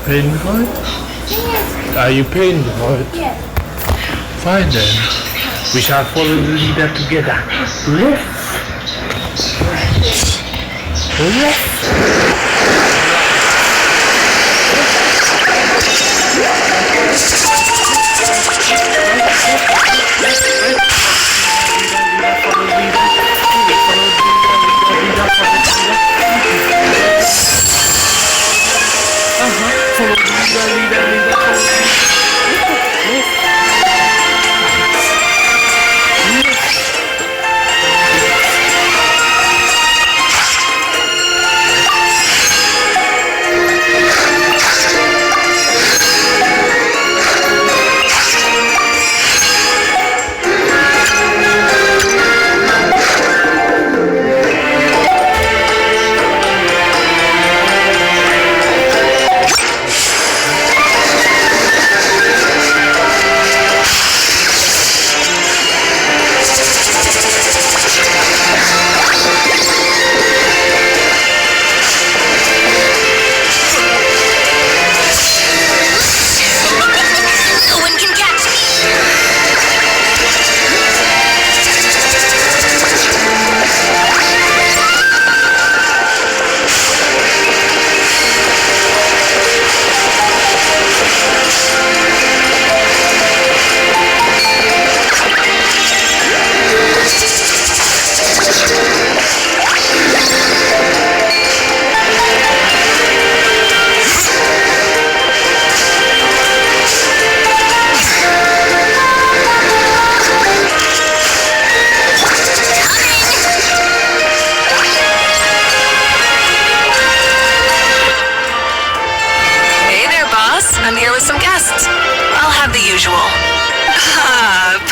paying for it? Yes. Are you paying for it? Yes. Fine then. We shall follow the leader together. Left.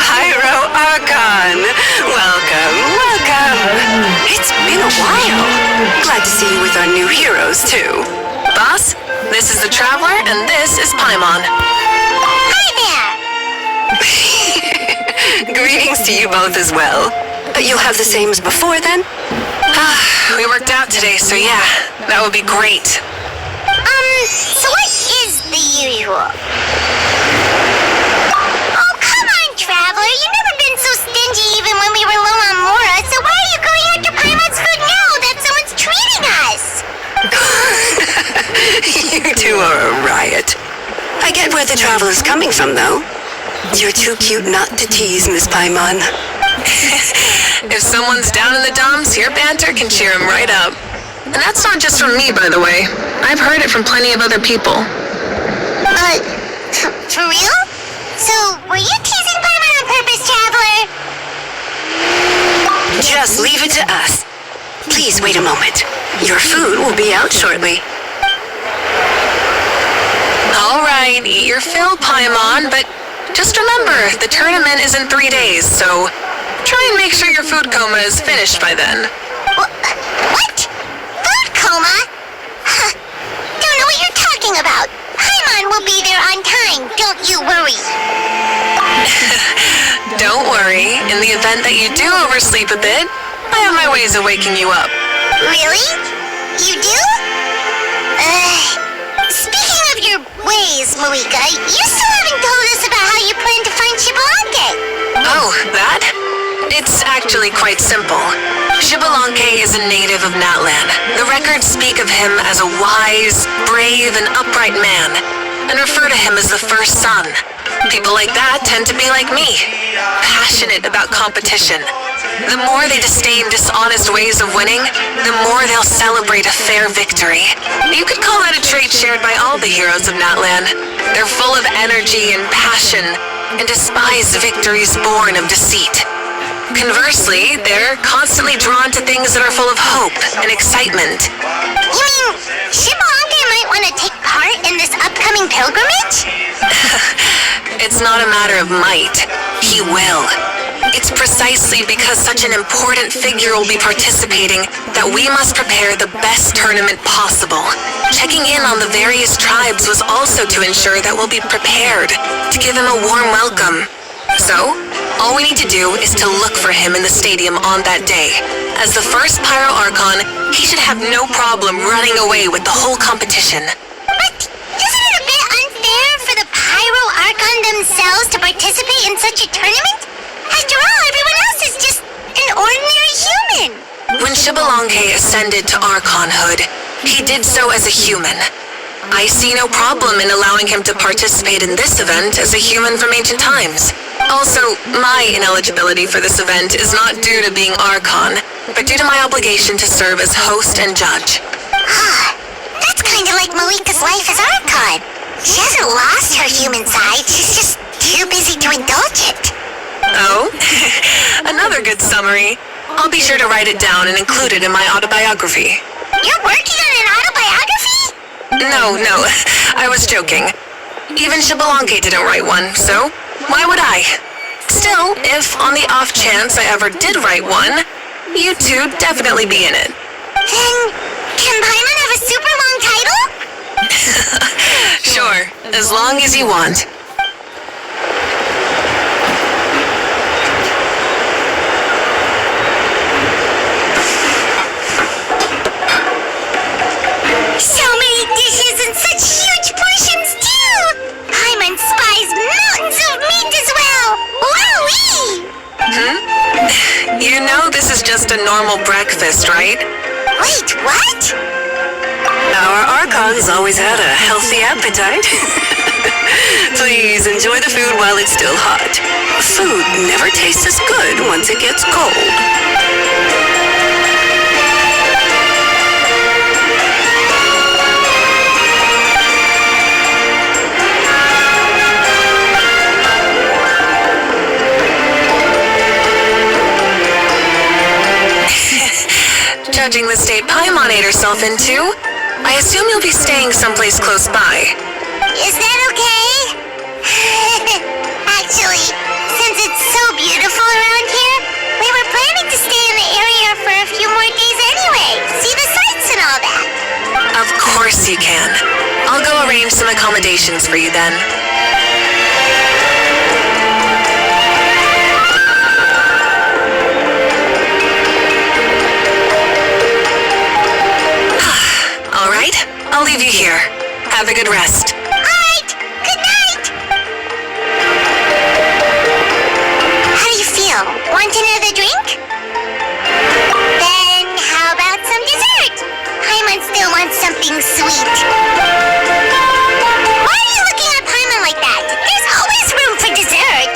Pyro, Arcon. Welcome, welcome. It's been a while. Glad to see you with our new heroes, too. Boss, this is the Traveler, and this is Paimon. Hi there. Greetings to you both as well. You'll have the same as before, then? We worked out today, so yeah, that would be great. So what is the usual? Traveler, you've never been so stingy even when we were low on Mora, so why are you going after Paimon's food now that someone's treating us? You two are a riot. I get where the Traveler's coming from, though. You're too cute not to tease, Miss Paimon. If someone's down in the dumps, your banter can cheer him right up. And that's not just from me, by the way. I've heard it from plenty of other people. For real? So, were you teasing Paimon on purpose, Traveler? Just leave it to us. Please wait a moment. Your food will be out shortly. Alright, eat your fill, Paimon, but just remember, the tournament is in 3 days, so try and make sure your food coma is finished by then. What? Food coma? Don't know what you're talking about. Paimon will be there on time, don't you worry. Don't worry, in the event that you do oversleep a bit, I have my ways of waking you up. Really? You do? Speaking of your ways, Marika, you still haven't told us about how you plan to find Xbalanque. Oh, that? It's actually quite simple. Xbalanque is a native of Natlan. The records speak of him as a wise, brave, and upright man, and refer to him as the first son. People like that tend to be like me, passionate about competition. The more they disdain dishonest ways of winning, the more they'll celebrate a fair victory. You could call that a trait shared by all the heroes of Natlan. They're full of energy and passion, and despise victories born of deceit. Conversely, they're constantly drawn to things that are full of hope and excitement. You mean Xbalanque might want to take part in this upcoming pilgrimage? It's not a matter of might. He will. It's precisely because such an important figure will be participating that we must prepare the best tournament possible. Checking in on the various tribes was also to ensure that we'll be prepared to give him a warm welcome. So, all we need to do is to look for him in the stadium on that day. As the first Pyro Arcon, he should have no problem running away with the whole competition. But doesn't it themselves to participate in such a tournament? After all, everyone else is just an ordinary human. When Xbalanque ascended to Arconhood, he did so as a human. I see no problem in allowing him to participate in this event as a human from ancient times. Also, my ineligibility for this event is not due to being Arcon, but due to my obligation to serve as host and judge. That's kind of like Malika's life as Arcon. She hasn't lost her human side, she's just too busy to indulge it. Oh? Another good summary. I'll be sure to write it down and include it in my autobiography. You're working on an autobiography? No, I was joking. Even Xbalanque didn't write one, so why would I? Still, if on the off chance I ever did write one, you two definitely be in it. Then, can Paimon have a super long title? Sure, as long as you want. So many dishes and such huge portions too! Paimon spies mountains of meat as well! Wowee! You know this is just a normal breakfast, right? Wait, what? Our Archon's always had a healthy appetite. Please enjoy the food while it's still hot. Food never tastes as good once it gets cold. Judging the state Paimon ate herself into, I assume you'll be staying someplace close by. Is that okay? Actually, since it's so beautiful around here, we were planning to stay in the area for a few more days anyway. See the sights and all that. Of course you can. I'll go arrange some accommodations for you then. All right, I'll leave you here. Have a good rest. Alright, good night! How do you feel? Want another drink? Then how about some dessert? Paimon still wants something sweet. Why are you looking at Paimon like that? There's always room for dessert.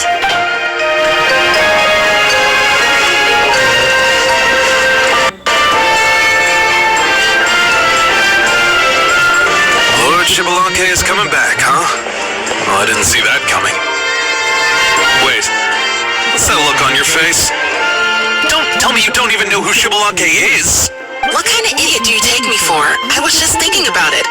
Lord Xbalanque is coming back, huh? Oh, I didn't see that coming. Wait, what's that look on your face? Don't tell me you don't even know who Xbalanque is! What kind of idiot do you take me for? I was just thinking about it.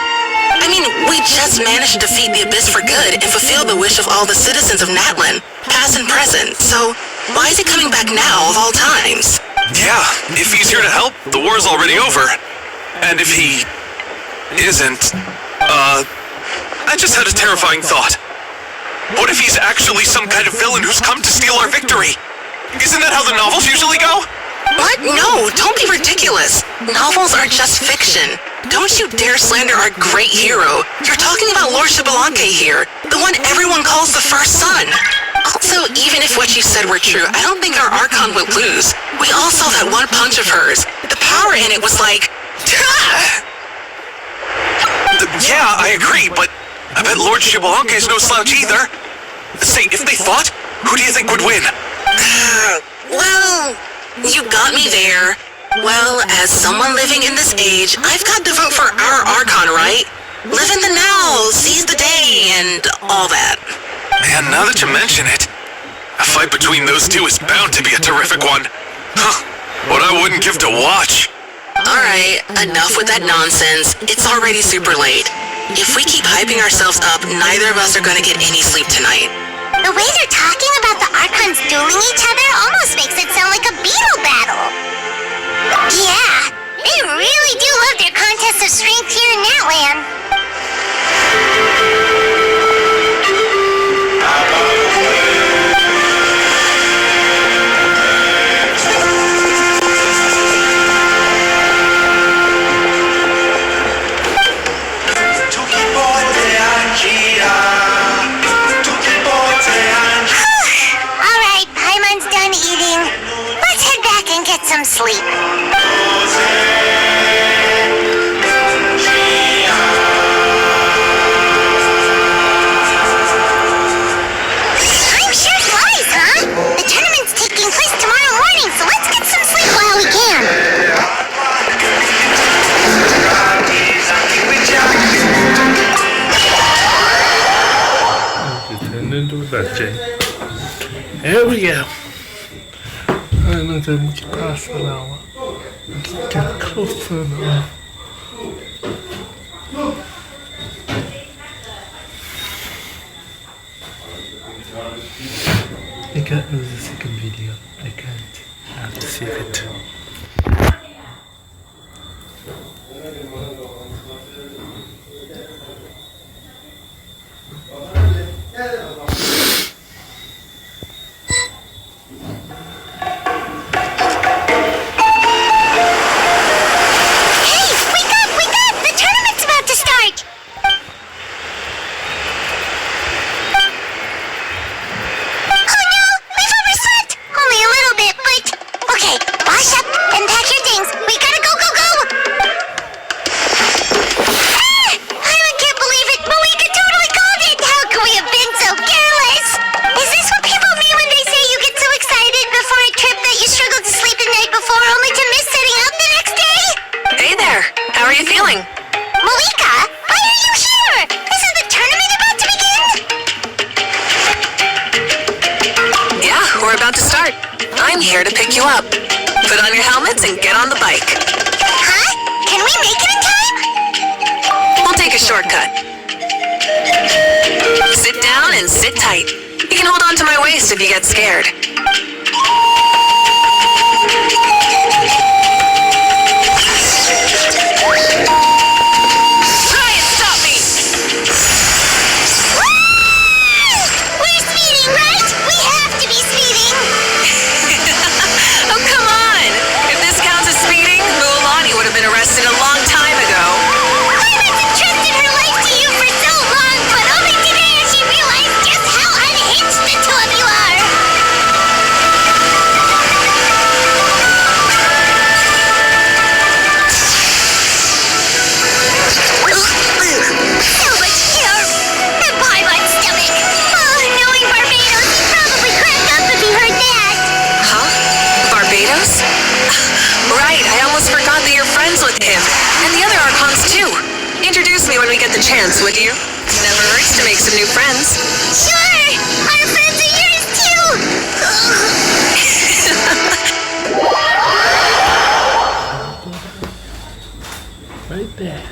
I mean, we just managed to defeat the Abyss for good and fulfill the wish of all the citizens of Natlan, past and present, so why is he coming back now of all times? Yeah, if he's here to help, the war's already over. And if he isn't, I just had a terrifying thought. What if he's actually some kind of villain who's come to steal our victory? Isn't that how the novels usually go? What? No, don't be ridiculous. Novels are just fiction. Don't you dare slander our great hero. You're talking about Lord Xbalanque here, the one everyone calls the first son. Also, even if what you said were true, I don't think our Archon will lose. We all saw that one punch of hers. The power in it was like... Yeah, I agree, but I bet Lord Xbalanque is no slouch either. Say, if they fought, who do you think would win? Well, you got me there. Well, as someone living in this age, I've got to vote for our Archon, right? Live in the now, seize the day, and all that. Man, now that you mention it, a fight between those two is bound to be a terrific one. Huh, what I wouldn't give to watch. Alright, enough with that nonsense. It's already super late. If we keep hyping ourselves up, neither of us are gonna get any sleep tonight. The way they're talking about the Archons dueling each other almost makes it sound like a beetle battle. Yeah, they really do love their contests of strength here in Natlan. sleep. Time sure flies, huh? The tournament's taking place tomorrow morning, so let's get some sleep while we can. Turn into a birthday. Here we go. Another much passa now. Get closer now. I can't lose the second video. I can't. I have to save it. Hey, wake up, wake up! The tournament's about to start! Oh no, we've overslept! Only a little bit, but... Okay, wash up and pack your things. We gotta go, go, go! Ah! I can't believe it, but we totally called it! How could we have been so careless? Is this what people mean when they say you get so excited before a trip that you struggle to sleep the night before only to miss setting out the next day? Hey there, how are you feeling? Malika, why are you here? Isn't the tournament about to begin? Yeah, we're about to start. I'm here to pick you up. Put on your helmets and get on the bike. Huh? Can we make it in time? We'll take a shortcut. Sit down and sit tight. You can hold on to my waist if you get scared. Try and stop me! We're speeding, right? We have to be speeding. Oh, come on! If this counts as speeding, Mualani would have been arrested a long time ago. Iris entrusted her life to you for so long, but only today has she realized just how unhinged the two of you are. So much hair. And pie on stomach. Oh, knowing Barbados, he'd probably crack up if he heard that. Huh? Barbados? Right, I almost forgot that you're friends with him. And the other Archons, too. Introduce me when we get the chance, would you? Never hurts to make some new friends. Sure! Our friends are yours too! Right there.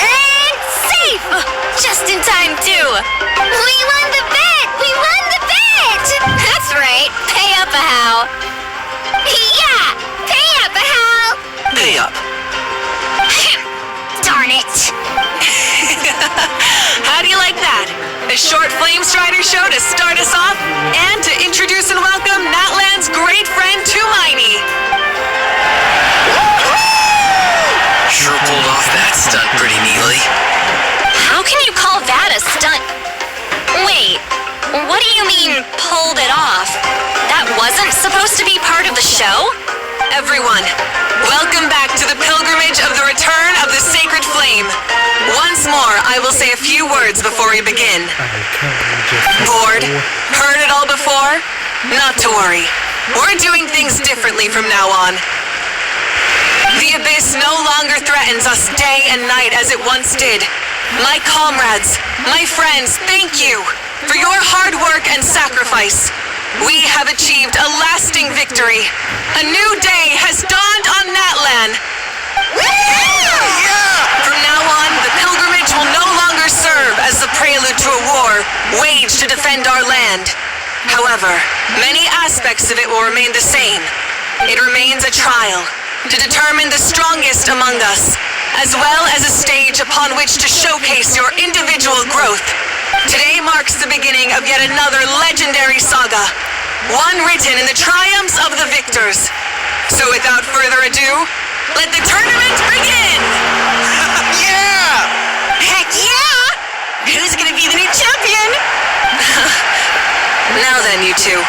And safe! Just in time, too! We won the bet! We won the bet! That's right. Pay up a how. Yeah! Pay up a how! Pay up. Darn it! How do you like that? A short Flame Strider show to start us off, and to introduce and welcome Natlan's great friend Tumaini. Sure pulled off that stunt pretty neatly. How can you call that a stunt? Wait, what do you mean, pulled it off? That wasn't supposed to be part of the show? Everyone, welcome back to the pilgrimage of the return of the sacred flame. Once more, I will say a few words before we begin. I can't just... Bored? Heard it all before? Not to worry. We're doing things differently from now on. The Abyss no longer threatens us day and night as it once did. My comrades, my friends, thank you for your hard work and sacrifice. We have achieved a lasting victory. A new day has dawned on Natlan. From now on, the pilgrimage will no longer serve as the prelude to a war waged to defend our land. However, many aspects of it will remain the same. It remains a trial to determine the strongest among us, as well as a stage upon which to showcase your individual growth. Today marks the beginning of yet another legendary saga, one written in the triumphs of the victors. So without further ado, let the tournament begin! Yeah! Heck yeah! Who's gonna be the new champion? Now then, you two.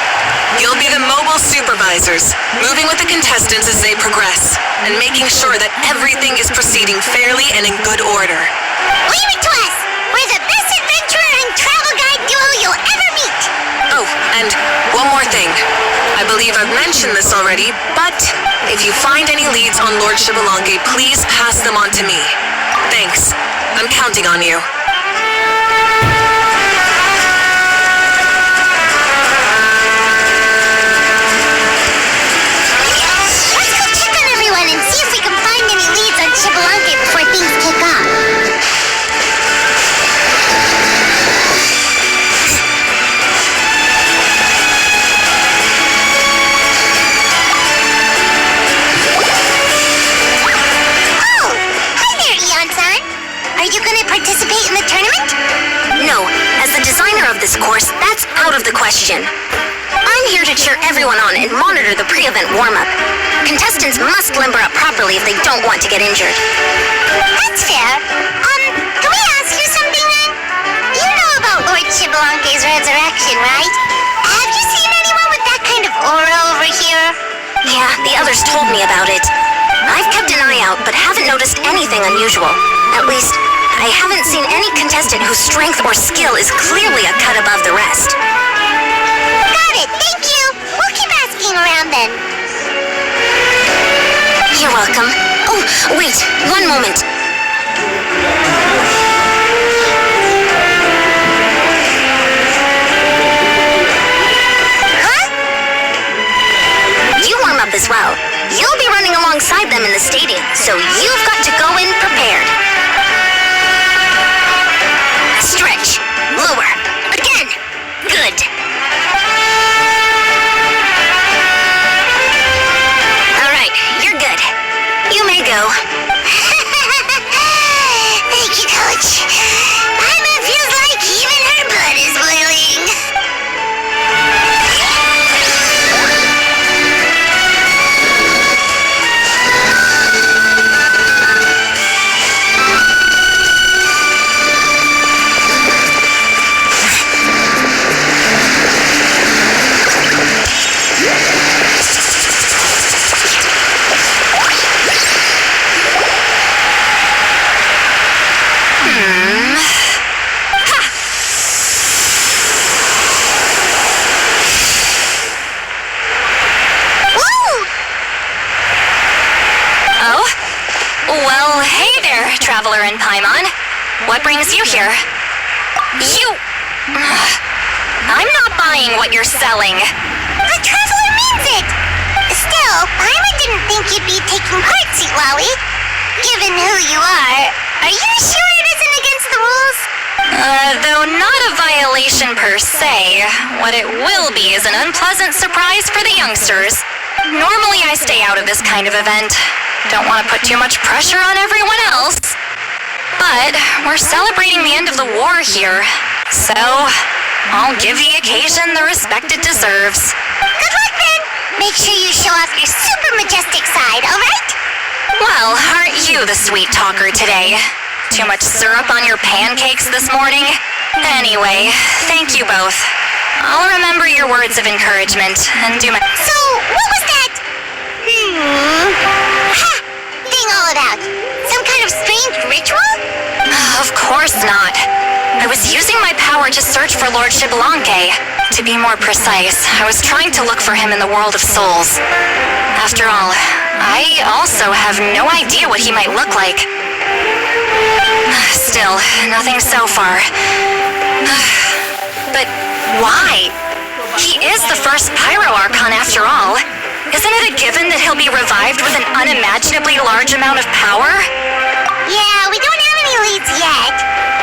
You'll be the mobile supervisors, moving with the contestants as they progress, and making sure that everything is proceeding fairly and in good order. Leave it to us! We're the best adventurer and travel guide duo you'll ever meet! Oh, and one more thing. I believe I've mentioned this already, but if you find any leads on Lord Shibalonge, please pass them on to me. Thanks. I'm counting on you. Let's go check on everyone and see if we can find any leads on Shibalonge before things kick off. Are you going to participate in the tournament? No, as the designer of this course, that's out of the question. I'm here to cheer everyone on and monitor the pre-event warm-up. Contestants must limber up properly if they don't want to get injured. That's fair. Can we ask you something then? You know about Lord Shibalonge's resurrection, right? Have you seen anyone with that kind of aura over here? Yeah, the others told me about it. I've kept an eye out, but haven't noticed anything unusual. At least, I haven't seen any contestant whose strength or skill is clearly a cut above the rest. Got it, thank you. We'll keep asking around then. You're welcome. Oh, wait, one moment. Huh? You warm up as well. You'll be running alongside them in the stadium, so you've got to go in prepared. Stretch. Lower. Again. Good. All right, you're good. You may go. Thank you, Coach. Paimon feels like even her blood is boiling. Well, hey there, Traveler and Paimon. What brings you here? You... I'm not buying what you're selling. The Traveler means it! Still, Paimon didn't think you'd be taking part, Sweet Wowie. Given who you are you sure it isn't against the rules? Though not a violation per se, what it will be is an unpleasant surprise for the youngsters. Normally I stay out of this kind of event. Don't want to put too much pressure on everyone else. But we're celebrating the end of the war here, so I'll give the occasion the respect it deserves. Good luck then! Make sure you show off your super majestic side, alright? Well, aren't you the sweet talker today? Too much syrup on your pancakes this morning? Anyway, thank you both. I'll remember your words of encouragement and do my... So, what was that? Ha! Thing all about? Some kind of strange ritual? Of course not. I was using my power to search for Lord Xbalanque. To be more precise, I was trying to look for him in the world of souls. After all, I also have no idea what he might look like. Still, nothing so far. But why? He is the first Pyro Arcon after all. Isn't it a given that he'll be revived with an unimaginably large amount of power? Yeah, we don't have any leads yet.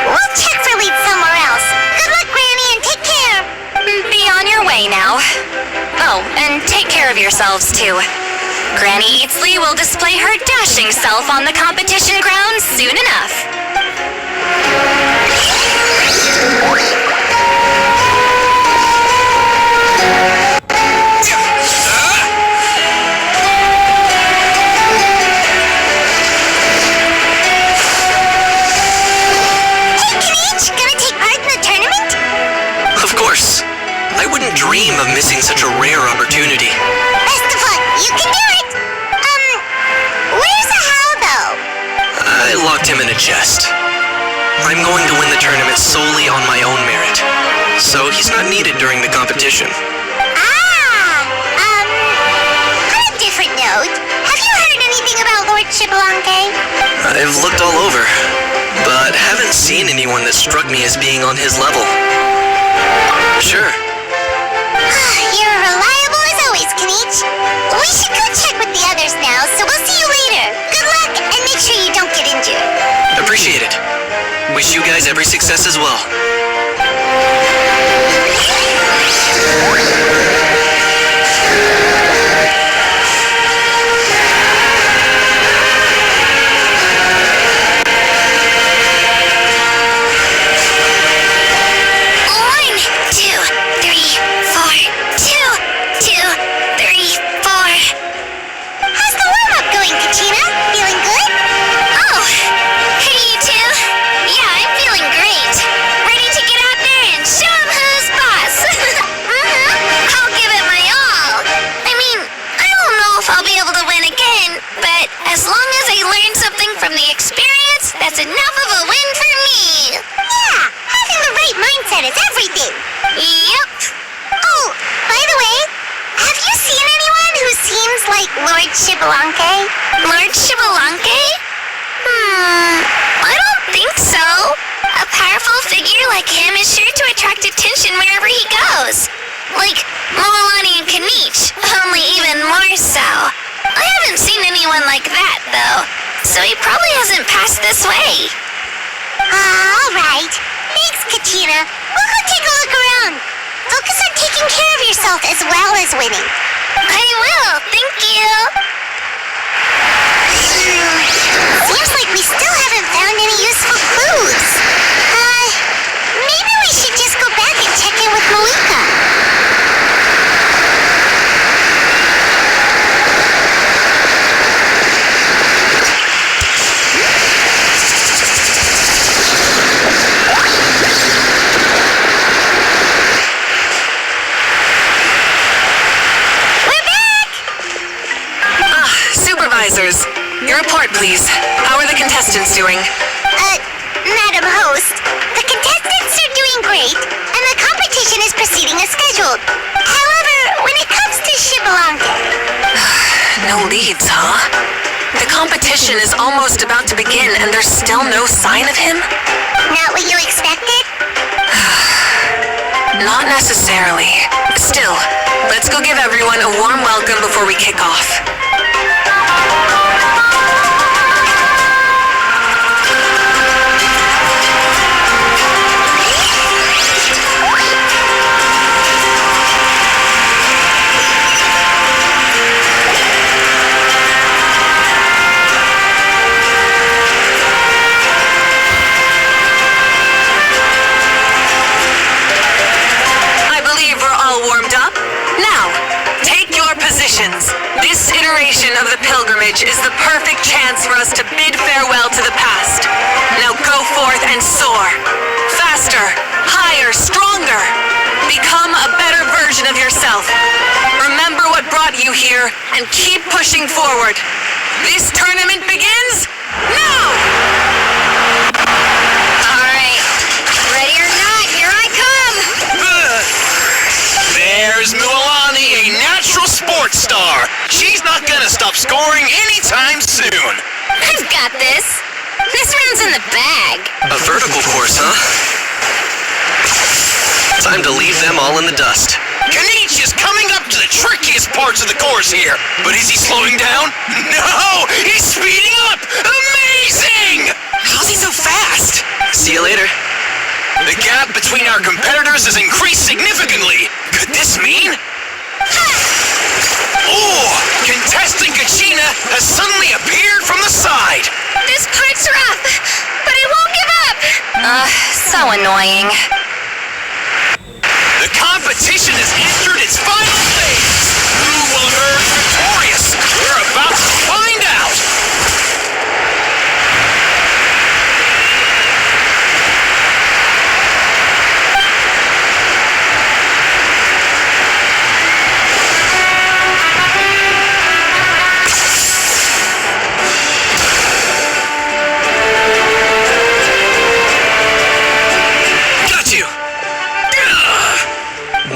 We'll check for leads somewhere else. Good luck, Granny, and take care. Be on your way now. Oh, and take care of yourselves too. Granny Eatsley will display her dashing self on the competition grounds soon enough. I wouldn't dream of missing such a rare opportunity. Best of luck, you can do it! Where's the Hal, though? I locked him in a chest. I'm going to win the tournament solely on my own merit, so he's not needed during the competition. On a different note, have you heard anything about Lord Xbalanque? I've looked all over, but haven't seen anyone that struck me as being on his level. Sure. You're reliable as always, Kanich. We should go check with the others now, so we'll see you later. Good luck, and make sure you don't get injured. Appreciate it. Wish you guys every success as well. That's enough of a win for me! Yeah, having the right mindset is everything! Yep! Oh, by the way, have you seen anyone who seems like Lord Xbalanque? Lord Xbalanque? I don't think so. A powerful figure like him is sure to attract attention wherever he goes. Like Moalani and Kanich, only even more so. I haven't seen anyone like that, though. So he probably hasn't passed this way. All right. Thanks, Katina. We'll go take a look around. Focus on taking care of yourself as well as winning. I will. Thank you. Seems like we still haven't found any useful clues. Maybe we should just go back and check in with Moika. Your report, please. How are the contestants doing? Madam Host, the contestants are doing great, and the competition is proceeding as scheduled. However, when it comes to Xbalanque... No leads, huh? The competition is almost about to begin, and there's still no sign of him? Not what you expected? Not necessarily. Still, let's go give everyone a warm welcome before we kick off. This iteration of the pilgrimage is the perfect chance for us to bid farewell to the past. Now go forth and soar. Faster, higher, stronger. Become a better version of yourself. Remember what brought you here and keep pushing forward. This tournament begins now! Alright, ready or anytime soon. I've got this. This round's in the bag. A vertical course, huh? Time to leave them all in the dust. Kanich is coming up to the trickiest parts of the course here. But is he slowing down? No! He's speeding up! Amazing! How's he so fast? See you later. The gap between our competitors has increased significantly. Could this mean? Oh! Contestant Kachina has suddenly appeared from the side. This part's rough, but I won't give up. So annoying. The competition has entered its final phase. Who will emerge victorious? We're about to find out. Got you.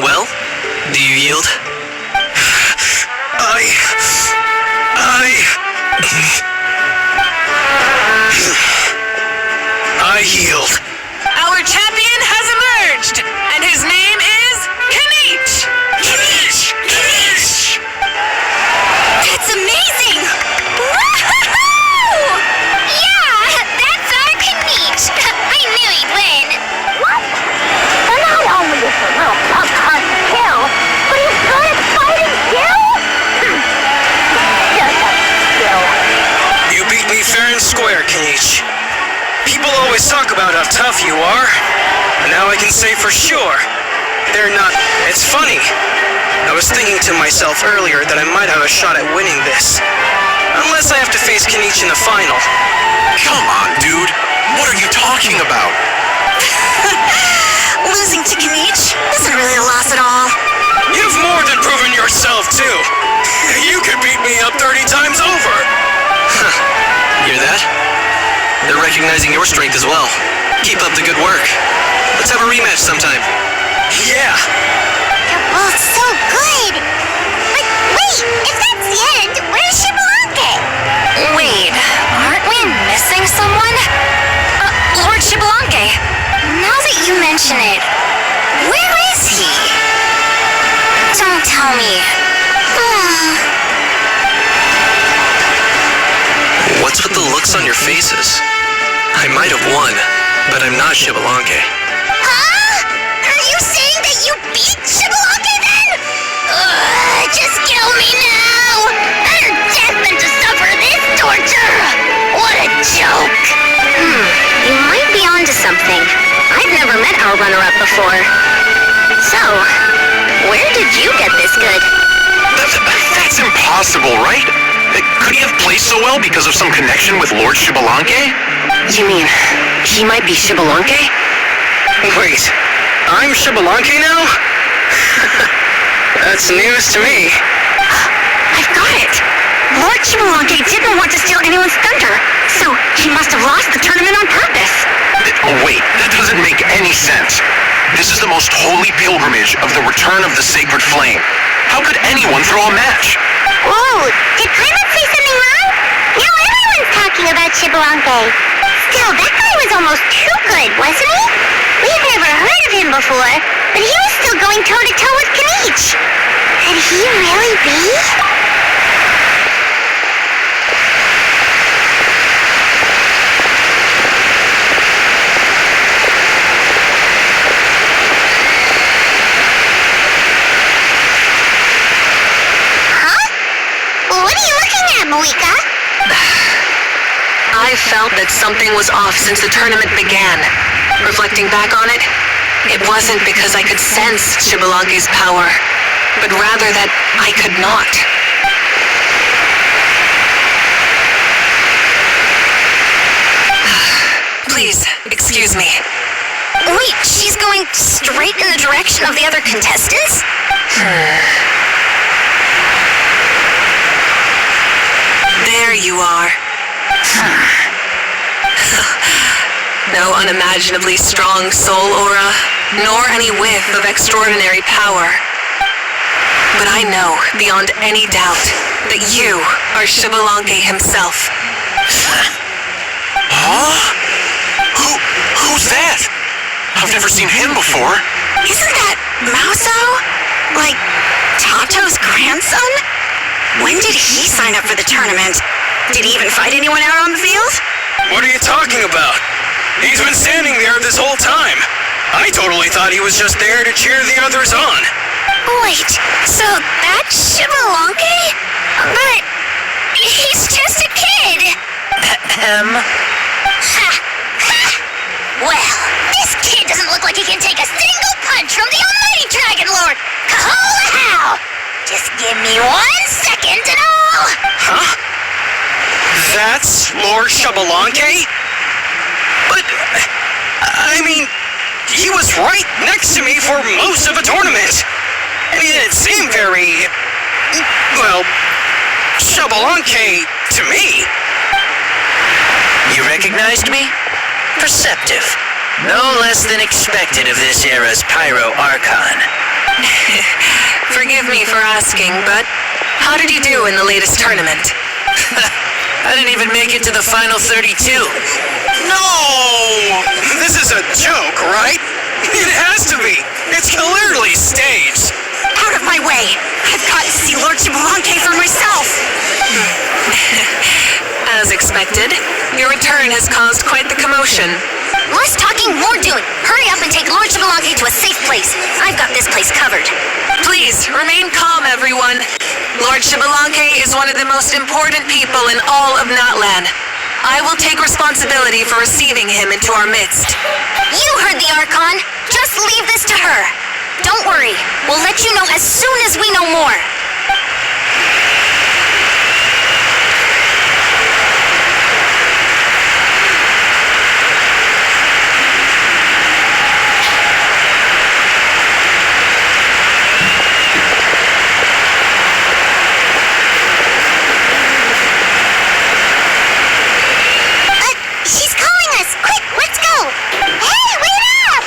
Well, do you yield? I yield. Our champion has emerged, and his name is Kanich. Kanich! That's amazing! Woohoo! Yeah, that's Arcon. I knew he'd win. What? Well, not only is the little punk hard to kill, but he's good at fighting too? Just a skill. You beat me fair and square, Kanich. People always talk about how tough you are, and now I can say for sure, they're not. It's funny. I was thinking to myself earlier that I might have a shot at winning this. Unless I have to face Kanich in the final. Come on, dude. What are you talking about? Losing to Kanich isn't really a loss at all. You've more than proven yourself, too. You could beat me up 30 times over. Hear that? They're recognizing your strength as well. Keep up the good work. Let's have a rematch sometime. Yeah. You're both so good. But wait, if that's the end, where's Shibalake? Wait, aren't we missing someone? Lord Shibalake. Now that you mention it, where is he? Don't tell me. What's with the looks on your faces? I might have won, but I'm not Shibalake. Huh? Are you saying that you beat Shibalake then? Just kill me now! Better death than to suffer this torture! What a joke! You might be onto something. I've never met our runner-up before. So, where did you get this good? That's impossible, right? Could he have placed so well because of some connection with Lord Shibalake? You mean, he might be Shibalake? Wait, I'm Shibalake now? That's news to me. I've got it! Lord Shibalake didn't want to steal anyone's thunder, so he must have lost the tournament on purpose. Oh, wait, that doesn't make any sense. This is the most holy pilgrimage of the return of the sacred flame. How could anyone throw a match? Whoa, did Pilot say something wrong? Now everyone's talking about Shibalake. Still, that guy was almost too good, wasn't he? We've never heard of him before, but he was still going toe-to-toe with Kanich. Could he really be? What are you looking at, Moika? I felt that something was off since the tournament began. Reflecting back on it, it wasn't because I could sense Shibalake's power, but rather that I could not. Please, excuse me. Wait, she's going straight in the direction of the other contestants? There you are. No unimaginably strong soul aura, nor any whiff of extraordinary power. But I know, beyond any doubt, that you are Shibalanke himself. Huh? Who's that? I've never seen him before. Isn't that Mauso? Like, Tato's grandson? When did he sign up for the tournament? Did he even fight anyone out on the field? What are you talking about? He's been standing there this whole time. I totally thought he was just there to cheer the others on. Wait, so that's Shibalanke? But he's just a kid. Well, this kid doesn't look like he can take a single punch from the almighty Dragon Lord. Kahola! Just give me 1 second and I'll... Huh? That's Lord Shibalanke? But, I mean, he was right next to me for most of the tournament. And he didn't seem very, well, Shibalanke to me. You recognized me? Perceptive. No less than expected of this era's Pyro Arcon. Forgive me for asking, but how did you do in the latest tournament? I didn't even make it to the final 32. No! This is a joke, right? It has to be. It's clearly staged. Out of my way! I've got to see Lord Shibalanke for myself! As expected, your return has caused quite the commotion. Less talking, more doing. Hurry up and take Lord Shibalanke to a safe place. I've got this place covered. Please, remain calm, everyone. Lord Shibalanke is one of the most important people in all of Natlan. I will take responsibility for receiving him into our midst. You heard the Archon. Just leave this to her. Don't worry. We'll let you know as soon as we know more. She's calling us! Quick, let's go! Hey, wait up!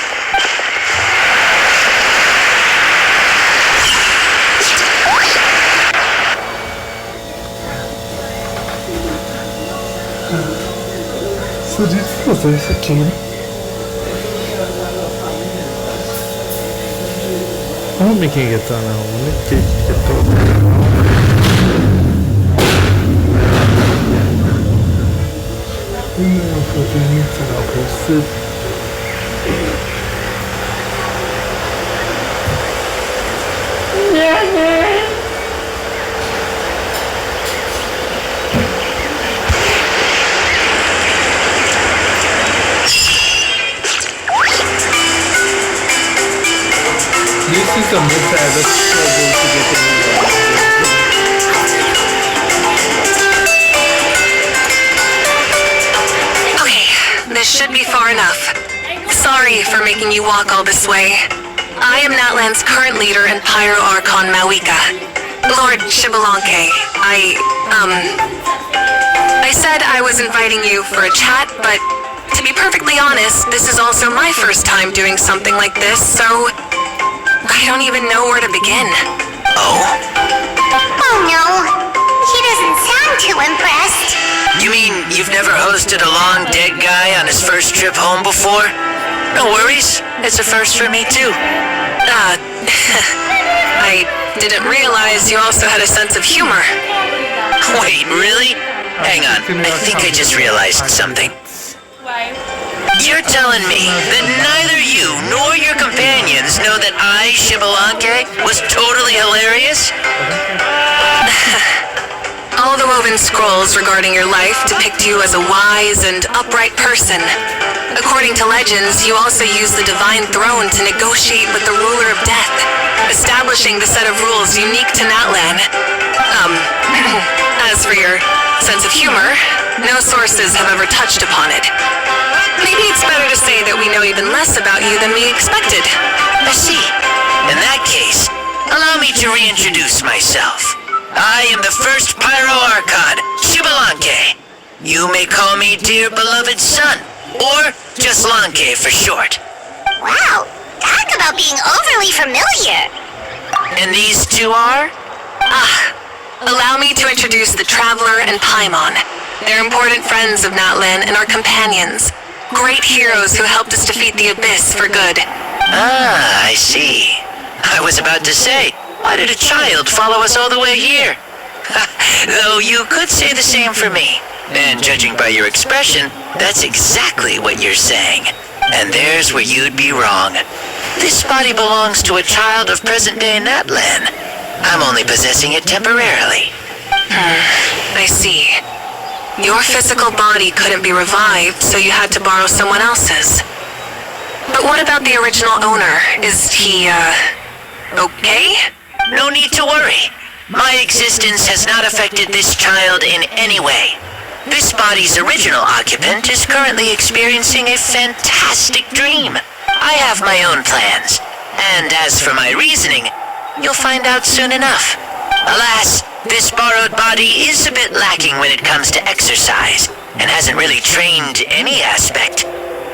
So this was this again. I'm making it now. Let's get it. This is the most I ever struggled to get anywhere. Okay, this should be far enough. Sorry for making you walk all this way. I am Natlan's current leader and Pyro Arcon Mawika. Lord Shibalanke, I said I was inviting you for a chat, but to be perfectly honest, this is also my first time doing something like this, so I don't even know where to begin. Oh? Oh no. He doesn't sound too impressed. You mean you've never hosted a long dead guy on his first trip home before? No worries. It's a first for me too. I didn't realize you also had a sense of humor. Wait, really? Hang on. I think I just realized something. You're telling me that neither you nor your companions know that I, Shibalanke, was totally hilarious? All the woven scrolls regarding your life depict you as a wise and upright person. According to legends, you also used the divine throne to negotiate with the ruler of death, establishing the set of rules unique to Natlan. As for your sense of humor, no sources have ever touched upon it. Maybe it's better to say that we know even less about you than we expected. I see. In that case, allow me to reintroduce myself. I am the first Pyro Arcon, Shibalanke. You may call me dear beloved son, or just Lanke for short. Wow, talk about being overly familiar. And these two are? Allow me to introduce the Traveler and Paimon. They're important friends of Natlan and our companions. Great heroes who helped us defeat the Abyss for good. Ah, I see. I was about to say, why did a child follow us all the way here? Though you could say the same for me. And judging by your expression, that's exactly what you're saying. And there's where you'd be wrong. This body belongs to a child of present-day Natlan. I'm only possessing it temporarily. I see. Your physical body couldn't be revived, so you had to borrow someone else's. But what about the original owner? Is he, okay? No need to worry. My existence has not affected this child in any way. This body's original occupant is currently experiencing a fantastic dream. I have my own plans. And as for my reasoning, you'll find out soon enough. Alas, this borrowed body is a bit lacking when it comes to exercise, and hasn't really trained any aspect.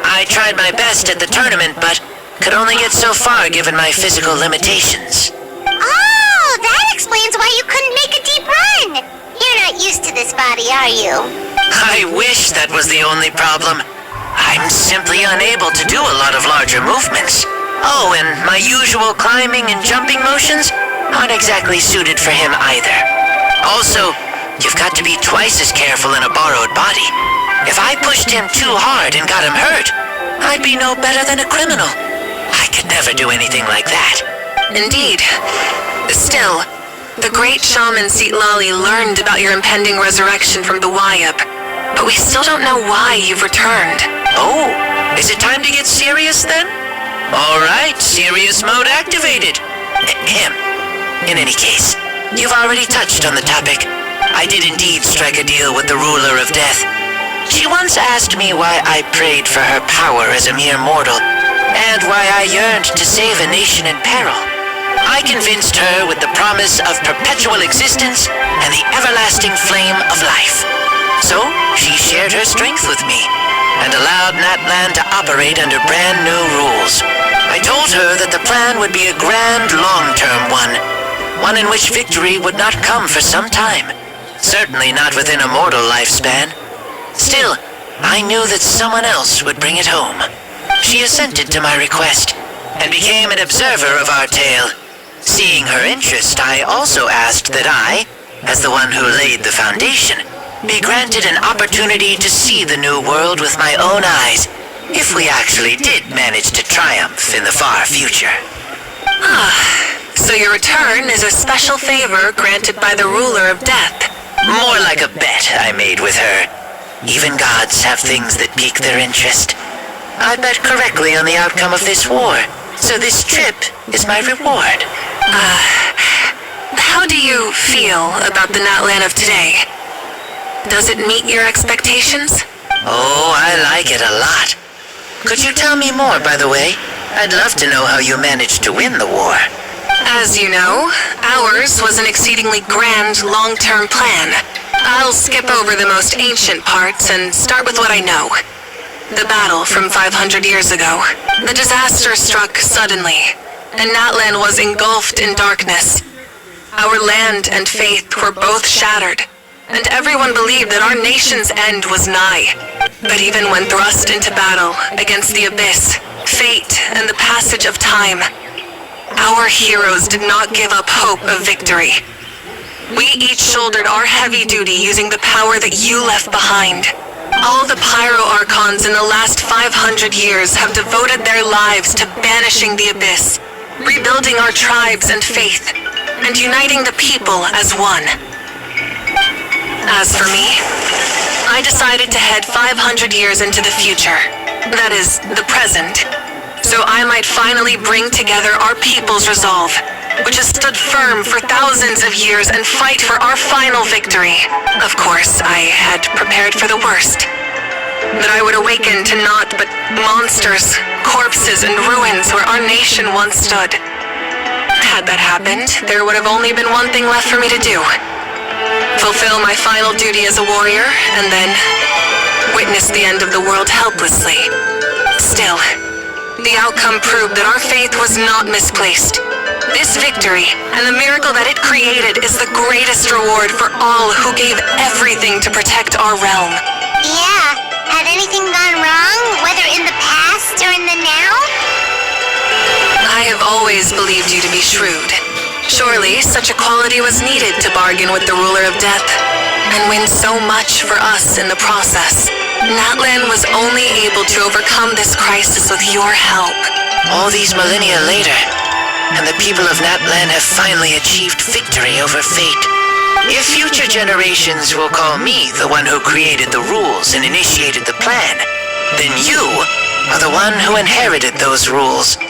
I tried my best at the tournament, but could only get so far given my physical limitations. Oh, that explains why you couldn't make a deep run. You're not used to this body, are you? I wish that was the only problem. I'm simply unable to do a lot of larger movements. Oh, and my usual climbing and jumping motions aren't exactly suited for him either. Also, you've got to be twice as careful in a borrowed body. If I pushed him too hard and got him hurt, I'd be no better than a criminal. I could never do anything like that. Indeed. Still, the great shaman Seatlali learned about your impending resurrection from the Wayup, but we still don't know why you've returned. Oh, is it time to get serious then? All right, serious mode activated. In any case, you've already touched on the topic. I did indeed strike a deal with the ruler of death. She once asked me why I prayed for her power as a mere mortal, and why I yearned to save a nation in peril. I convinced her with the promise of perpetual existence and the everlasting flame of life. So, she shared her strength with me, and allowed Natlan to operate under brand new rules. I told her that the plan would be a grand, long-term one in which victory would not come for some time. Certainly not within a mortal lifespan. Still, I knew that someone else would bring it home. She assented to my request, and became an observer of our tale. Seeing her interest, I also asked that I, as the one who laid the foundation, be granted an opportunity to see the new world with my own eyes, if we actually did manage to triumph in the far future. So your return is a special favor granted by the ruler of death. More like a bet I made with her. Even gods have things that pique their interest. I bet correctly on the outcome of this war, so this trip is my reward. How do you feel about the Natlan of today? Does it meet your expectations? Oh, I like it a lot. Could you tell me more, by the way? I'd love to know how you managed to win the war. As you know, ours was an exceedingly grand, long-term plan. I'll skip over the most ancient parts and start with what I know. The battle from 500 years ago. The disaster struck suddenly, and Natlan was engulfed in darkness. Our land and faith were both shattered, and everyone believed that our nation's end was nigh. But even when thrust into battle against the Abyss, fate, and the passage of time, our heroes did not give up hope of victory. We each shouldered our heavy duty using the power that you left behind. All the Pyro Arcons in the last 500 years have devoted their lives to banishing the Abyss, rebuilding our tribes and faith, and uniting the people as one. As for me, I decided to head 500 years into the future, that is, the present, so I might finally bring together our people's resolve, which has stood firm for thousands of years, and fight for our final victory. Of course, I had prepared for the worst. That I would awaken to naught but monsters, corpses, and ruins where our nation once stood. Had that happened, there would have only been one thing left for me to do. Fulfill my final duty as a warrior, and then witness the end of the world helplessly. Still, the outcome proved that our faith was not misplaced. This victory and the miracle that it created is the greatest reward for all who gave everything to protect our realm. Yeah. Had anything gone wrong, whether in the past or in the now? I have always believed you to be shrewd. Surely, such a quality was needed to bargain with the ruler of death, and win so much for us in the process. Natlan was only able to overcome this crisis with your help. All these millennia later, and the people of Natlan have finally achieved victory over fate. If future generations will call me the one who created the rules and initiated the plan, then you are the one who inherited those rules.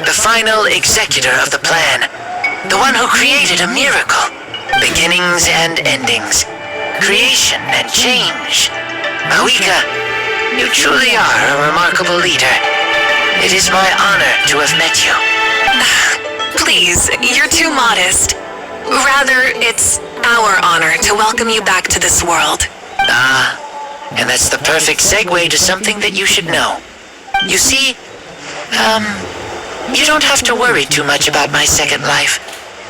The final executor of the plan. The one who created a miracle. Beginnings and endings. Creation and change. Mawika, you truly are a remarkable leader. It is my honor to have met you. Please, you're too modest. Rather, it's our honor to welcome you back to this world. And that's the perfect segue to something that you should know. You see, you don't have to worry too much about my second life,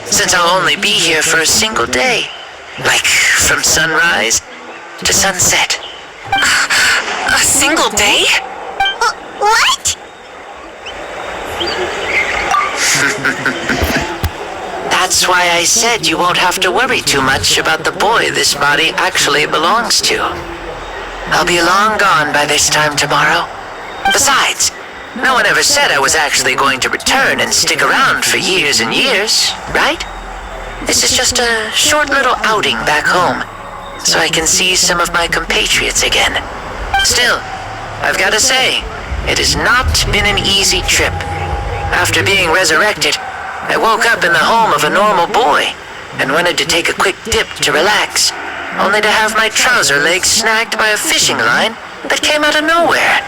since I'll only be here for a single day. Like, from sunrise to sunset. A single day? What? That's why I said you won't have to worry too much about the boy this body actually belongs to. I'll be long gone by this time tomorrow. Besides, no one ever said I was actually going to return and stick around for years and years, right? This is just a short little outing back home, so I can see some of my compatriots again. Still, I've got to say, it has not been an easy trip. After being resurrected, I woke up in the home of a normal boy and wanted to take a quick dip to relax, only to have my trouser legs snagged by a fishing line that came out of nowhere.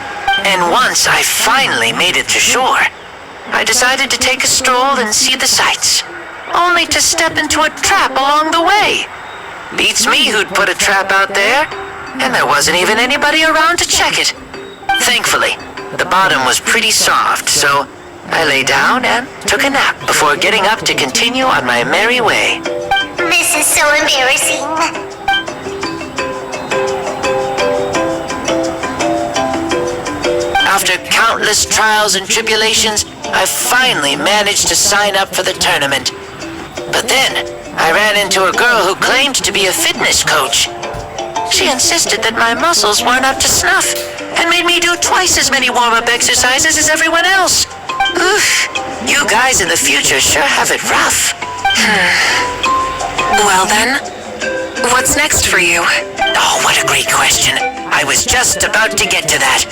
And once I finally made it to shore, I decided to take a stroll and see the sights, only to step into a trap along the way. Beats me who'd put a trap out there, and there wasn't even anybody around to check it. Thankfully, the bottom was pretty soft, so I lay down and took a nap before getting up to continue on my merry way. This is so embarrassing. After countless trials and tribulations, I finally managed to sign up for the tournament. But then, I ran into a girl who claimed to be a fitness coach. She insisted that my muscles weren't up to snuff, and made me do twice as many warm-up exercises as everyone else. Oof, you guys in the future sure have it rough. Well then, what's next for you? Oh, what a great question. I was just about to get to that.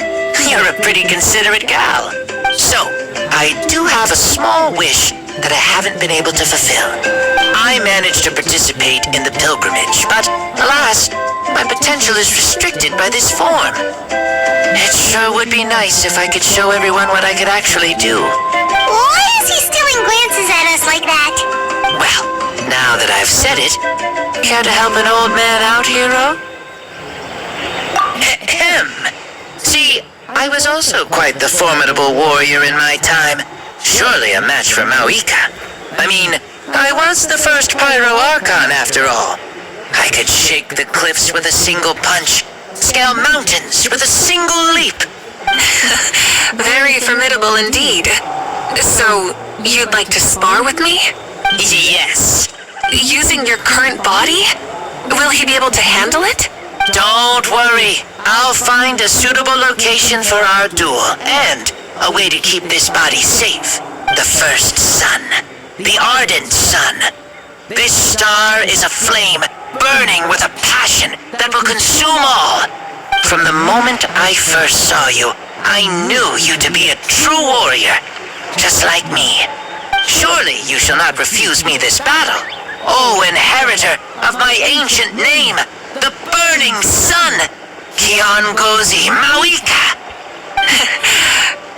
You're a pretty considerate gal. So, I do have a small wish that I haven't been able to fulfill. I managed to participate in the pilgrimage, but alas, my potential is restricted by this form. It sure would be nice if I could show everyone what I could actually do. Why is he stealing glances at us like that? Well, now that I've said it, care to help an old man out, hero? Ahem. See, I was also quite the formidable warrior in my time. Surely a match for Mawika. I mean, I was the first Pyro Arcon after all. I could shake the cliffs with a single punch, scale mountains with a single leap. Very formidable indeed. So, you'd like to spar with me? Yes. Using your current body? Will he be able to handle it? Don't worry. I'll find a suitable location for our duel, and a way to keep this body safe. The first sun. The ardent sun. This star is a flame, burning with a passion that will consume all. From the moment I first saw you, I knew you to be a true warrior, just like me. Surely you shall not refuse me this battle, O inheritor of my ancient name, the burning sun, Kiongozi Mawika.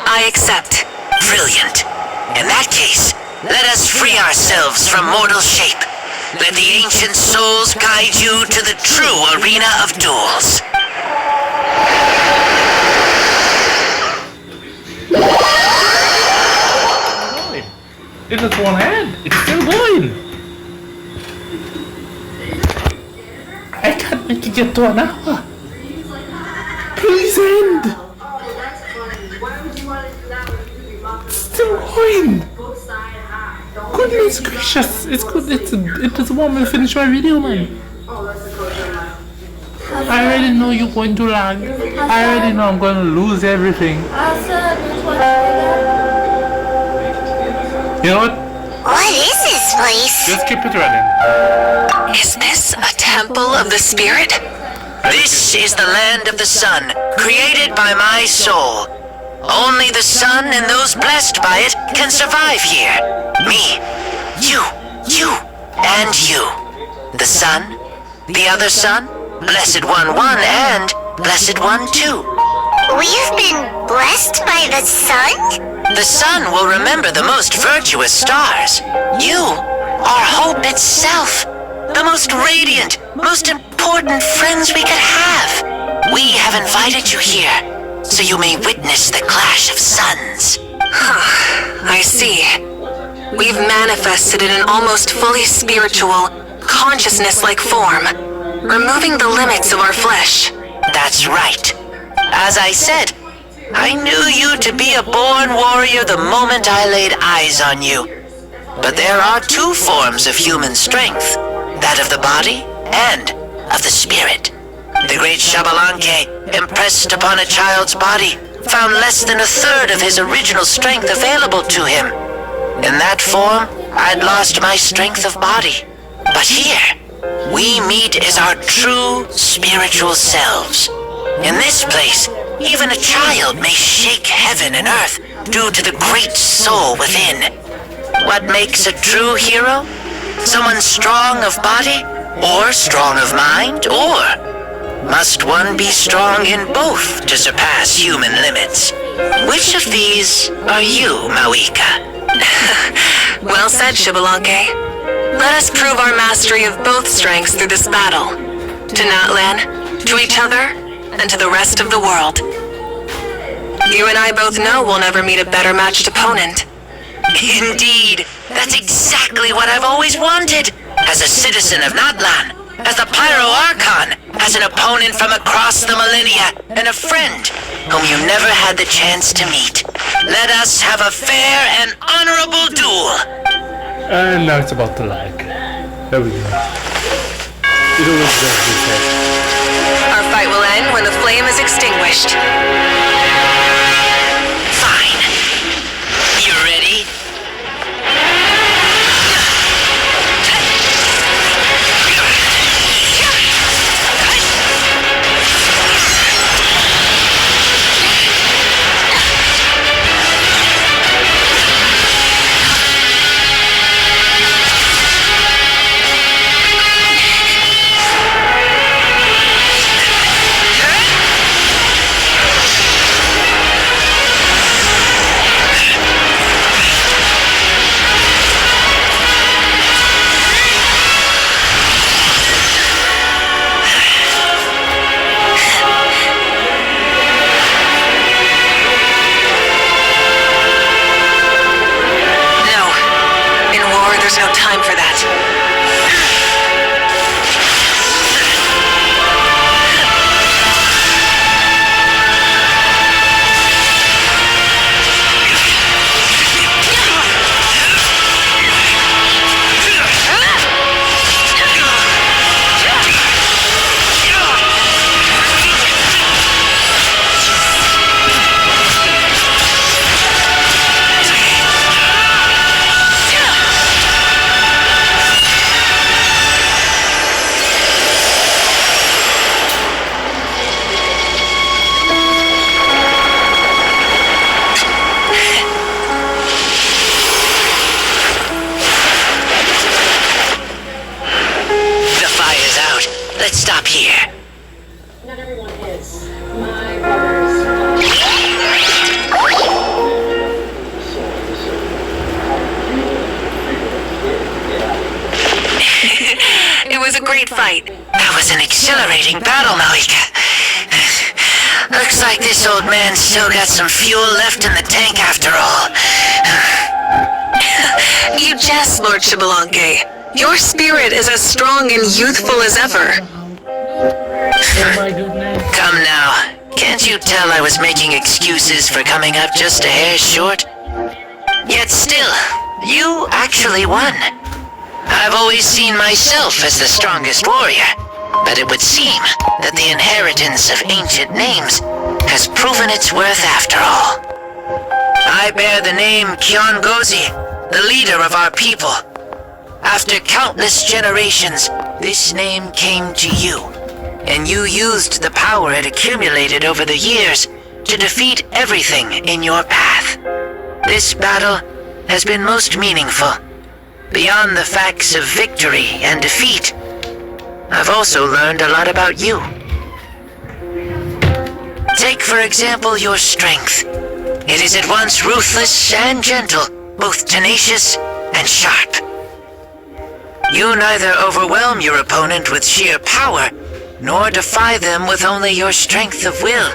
I accept. Brilliant. In that case, let us free ourselves from mortal shape. Let the ancient souls guide you to the true arena of duels. It has one hand. It's still going. I can't make it get to an hour. Please end. It's still going. Goodness gracious. It's good. It doesn't want me to finish my video, man. I already know you're going to lag. I already know I'm going to lose everything. You know what? What is this place? Just keep it running. Is this a temple of the spirit? This is the land of the sun, created by my soul. Only the sun and those blessed by it can survive here. Me, you, and you. The sun, the other sun, Blessed One 1 and Blessed One 2. We've been blessed by the sun? The sun will remember the most virtuous stars. You are hope itself. The most radiant, most important friends we could have. We have invited you here, so you may witness the clash of suns. I see. We've manifested in an almost fully spiritual, consciousness-like form, removing the limits of our flesh. That's right. As I said, I knew you to be a born warrior the moment I laid eyes on you. But there are two forms of human strength, that of the body and of the spirit. The great Xbalanque, impressed upon a child's body, found less than a third of his original strength available to him. In that form, I'd lost my strength of body. But here, we meet as our true spiritual selves. In this place, even a child may shake heaven and earth due to the great soul within. What makes a true hero? Someone strong of body, or strong of mind, or must one be strong in both to surpass human limits? Which of these are you, Mawika? Well said, Xbalanque. Let us prove our mastery of both strengths through this battle. To Natlan, to each other, and to the rest of the world. You and I both know we'll never meet a better matched opponent. Indeed, that's exactly what I've always wanted. As a citizen of Natlan, as the Pyro Arcon, as an opponent from across the millennia, and a friend whom you never had the chance to meet. Let us have a fair and honorable duel. And now it's about to lag. There we go. It'll look just the same. Our fight will end when the flame is extinguished. Fine. You ready? There's no time for that. Let's stop here. Not everyone is. My brothers. It was a great fight. That was an exhilarating battle, Mawika. Looks like this old man's still got some fuel left in the tank after all. Yes, Lord Shibalanke. Your spirit is as strong and youthful as ever. Oh my goodness. Come now. Can't you tell I was making excuses for coming up just a hair short? Yet still, you actually won. I've always seen myself as the strongest warrior, but it would seem that the inheritance of ancient names has proven its worth after all. I bear the name Kiongozi, the leader of our people. After countless generations, this name came to you, and you used the power it accumulated over the years to defeat everything in your path. This battle has been most meaningful. Beyond the facts of victory and defeat, I've also learned a lot about you. Take, for example, your strength. It is at once ruthless and gentle, both tenacious and sharp. You neither overwhelm your opponent with sheer power, nor defy them with only your strength of will.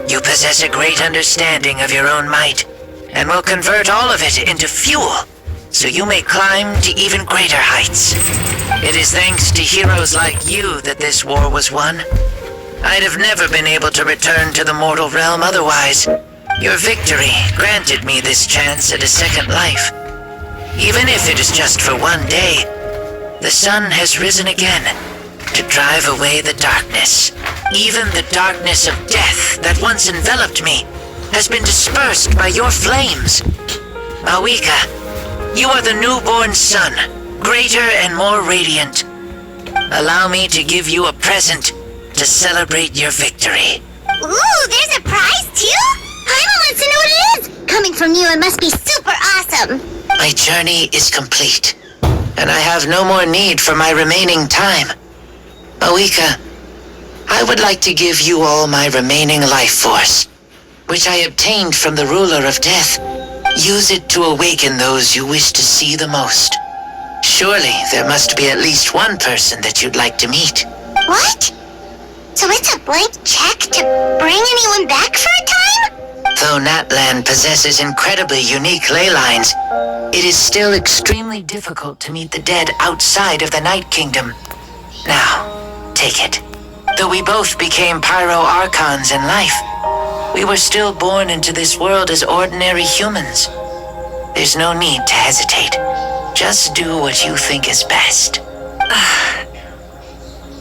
You possess a great understanding of your own might, and will convert all of it into fuel, so you may climb to even greater heights. It is thanks to heroes like you that this war was won. I'd have never been able to return to the mortal realm otherwise. Your victory granted me this chance at a second life. Even if it is just for one day, the sun has risen again to drive away the darkness. Even the darkness of death that once enveloped me has been dispersed by your flames. Mawika, you are the newborn sun, greater and more radiant. Allow me to give you a present to celebrate your victory. Ooh, there's a prize too? Pyro wants to know what it is! Coming from you, it must be super awesome! My journey is complete, and I have no more need for my remaining time. Mawika, I would like to give you all my remaining life force, which I obtained from the ruler of death. Use it to awaken those you wish to see the most. Surely there must be at least one person that you'd like to meet. What? So it's a blank check to bring anyone back for a time? Though Natlan possesses incredibly unique ley lines, it is still extremely difficult to meet the dead outside of the Night Kingdom. Now, take it. Though we both became Pyro Archons in life, we were still born into this world as ordinary humans. There's no need to hesitate. Just do what you think is best.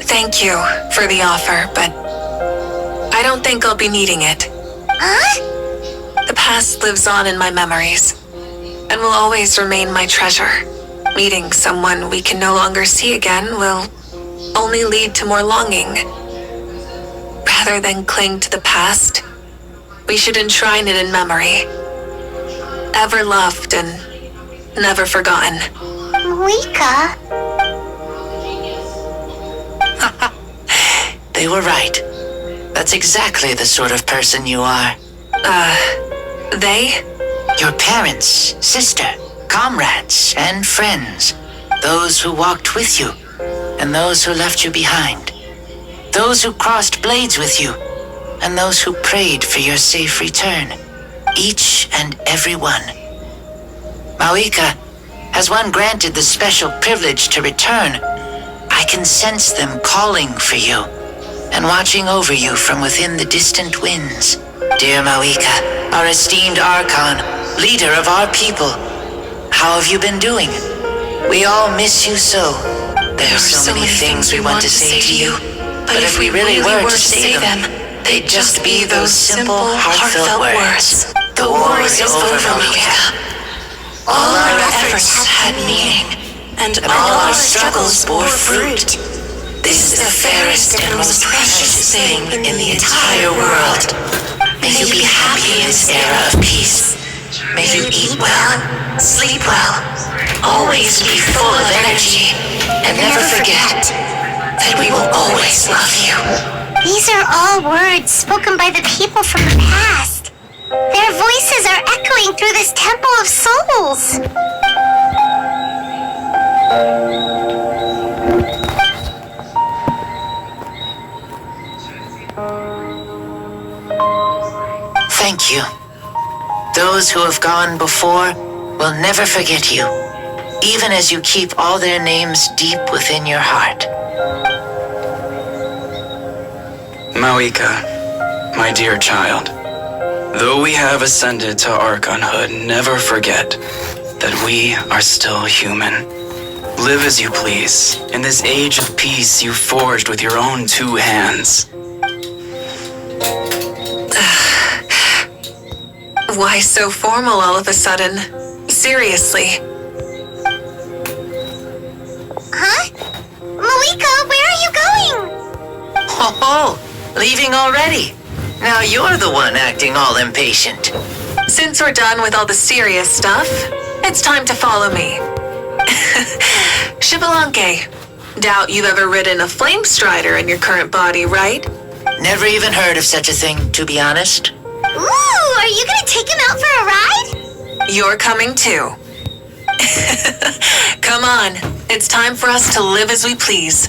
Thank you for the offer, but I don't think I'll be needing it. Huh? The past lives on in my memories, and will always remain my treasure. Meeting someone we can no longer see again will only lead to more longing. Rather than cling to the past, we should enshrine it in memory. Ever loved and never forgotten. Mawika? They were right. That's exactly the sort of person you are. They? Your parents, sister, comrades, and friends. Those who walked with you, and those who left you behind. Those who crossed blades with you, and those who prayed for your safe return. Each and every one. Mawika, as one granted the special privilege to return, I can sense them calling for you, and watching over you from within the distant winds. Dear Mawika, our esteemed Arcon, leader of our people, how have you been doing? We all miss you so. There are so many things we want to say to you, but if we really were to say them, they'd just be those simple, heartfelt words. The war is over, Mawika. All our efforts had meaning, and all our struggles bore fruit. This is the fairest and most precious thing in the entire world. May you be happy in this era of peace. May you eat well, sleep well, always be full of energy, and never forget that we will always love you. These are all words spoken by the people from the past. Their voices are echoing through this temple of souls. Thank you. Those who have gone before will never forget you. even as you keep all their names deep within your heart. Mawika, my dear child, though we have ascended to Arconhood, never forget that we are still human. Live as you please, in this age of peace you forged with your own 2 hands. Why so formal all of a sudden? Seriously. Huh? Malika, where are you going? Oh, leaving already? Now you're the one acting all impatient. Since we're done with all the serious stuff, it's time to follow me. Shibalanke, doubt you've ever ridden a flame strider in your current body, right? Never even heard of such a thing, to be honest. Ooh, are you gonna take him out for a ride? You're coming too. Come on, it's time for us to live as we please.